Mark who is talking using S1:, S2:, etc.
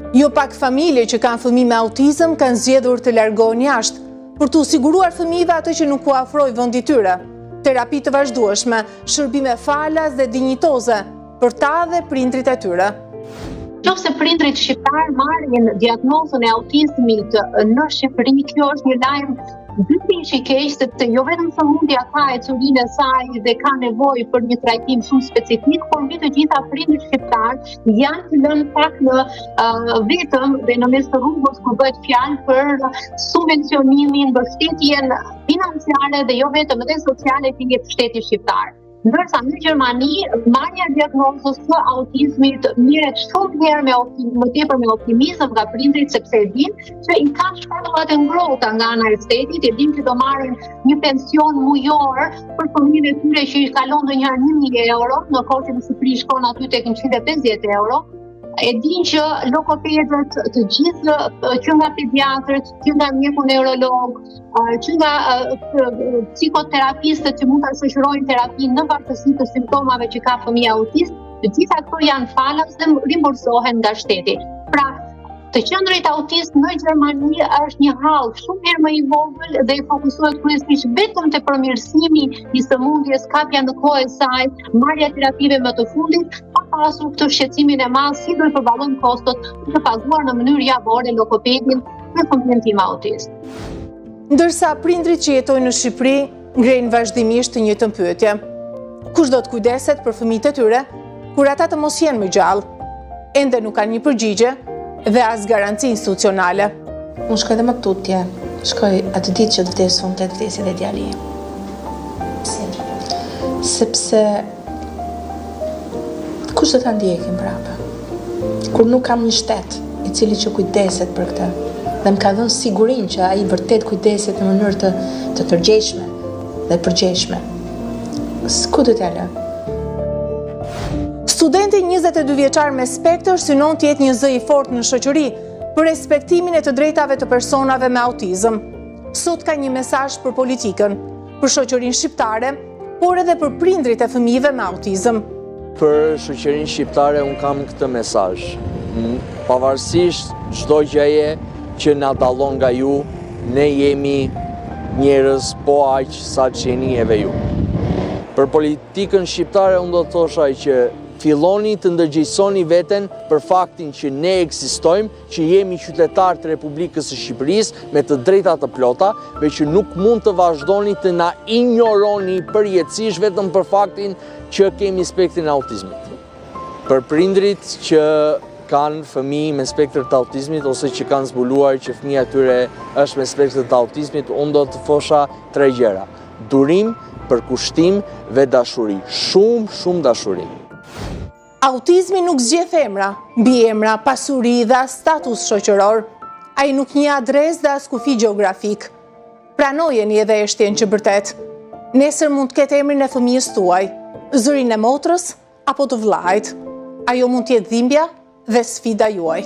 S1: Jo pak familje që kanë fëmijë me autizëm kanë zgjedhur të largohen jashtë për të siguruar fëmijëve atë që nuk u afroi vendi tyre. Terapi të vazhdueshme, shërbime falas dhe dinjitoze për ta dhe prindrit e tyre.
S2: Nëse prindrit shqiptar marrin diagnozën e autizmit në Shqipëri, kjo është një lajm dyfish i keq, sepse jo vetëm sëmundja ka ecurinë e saj dhe ka nevojë për një trajtim shumë specifik, por mbi të gjitha prindrit shqiptar janë të lënë pak në vetëm dhe në mes të rrugës kur bëhet fjalë për subvencionimin, mbështetjen financiare dhe jo vetëm edhe sociale që jep shteti shqiptar. Ndërsa në Gjermani, marrja e diagnozës së autizmit merret shumë herë më tepër me optimizëm nga prindrit, sepse e dinë që i kanë shkollat e ngrohta nga ana e shtetit, e dinë që do marrin një pension mujor për fëmijën e tyre që i kalon ndonjëherë 1000 euro, në kohë që në Shqipëri shkon aty tek 150 euro. E din që lokopedët të gjithë, që nga pediatrët, që nga mjeku neurolog, që nga psikoterapistët që mund të shoqërojnë terapinë në varësi të simptomave që ka fëmija autist, të gjitha këto janë falas dhe rimbursohen nga shteti. Pra, të qendrit autist në Gjermani është një hall shumë herë më i vogël dhe i fokusohet kryesisht vetëm te përmirësimi i sëmundjes, kapja në kohë e saj, marrja e terapive më të fundit, pa pasur këtë shqetësimin e madh si do të përballojnë kostot për të paguar në mënyrë javore lokopedin për fëmijën tim autist.
S1: Ndërsa prindrit që jetojnë në Shqipëri ngrejnë vazhdimisht të njëjtën pyetje. Kush do të kujdeset për fëmijët e tyre kur ata të mos jenë më gjallë? Ende nuk kanë një përgjigje dhe as garanci institucionale.
S3: Unë shkoj dhe më tutje, shkoj atë ditë që të vdesun të vdesi dhe djali. Sepse kush do ta ndjekim prapë? Kur nuk kam një shtet i cili që kujdeset për këtë dhe më ka dhënë sigurinë që ai vërtet kujdeset në mënyrë të tërgjegjshme dhe përgjegjshme. Ku do t'ja lë?
S1: Studenti 22 vjeçar me spektër synon të jetë një zë i fortë në shoqëri për respektimin e të drejtave të personave me autizëm. Sot ka një mesazh për politikën, për shoqërinë shqiptare, por edhe për prindrit e fëmijëve me autizëm.
S4: Për shoqërinë shqiptare unë kam këtë mesazh. Pavarësisht çdo gjëje që na dallon nga ju, ne jemi njerëz po aq sa që jeni edhe ju. Për politikën shqiptare unë do të thosha që filloni të ndërgjegjësoni veten për faktin që ne ekzistojmë, që jemi qytetarë të Republikës së Shqipërisë me të drejta të plota, dhe që nuk mund të vazhdoni të na injoroni përjetësisht vetëm për faktin që kemi spektrin e autizmit. Për prindrit që kanë fëmijë me spektër të autizmit ose që kanë zbuluar që fëmia e tyre është me spektër të autizmit, unë do të thosha 3 gjëra: durim, përkushtim dhe dashuri. Shumë dashuri.
S1: Autizmi nuk zgjedh emra, mbiemra, pasuri dhe as status shoqëror. Ai nuk një adresë dhe as kufi gjeografik. Pranojeni edhe eshtjen që vërtet. Nesër mund të ketë emrin e fëmijës tuaj, zërin e motrës apo të vllajt. Ajo mund të jetë dhimbja dhe sfida juaj.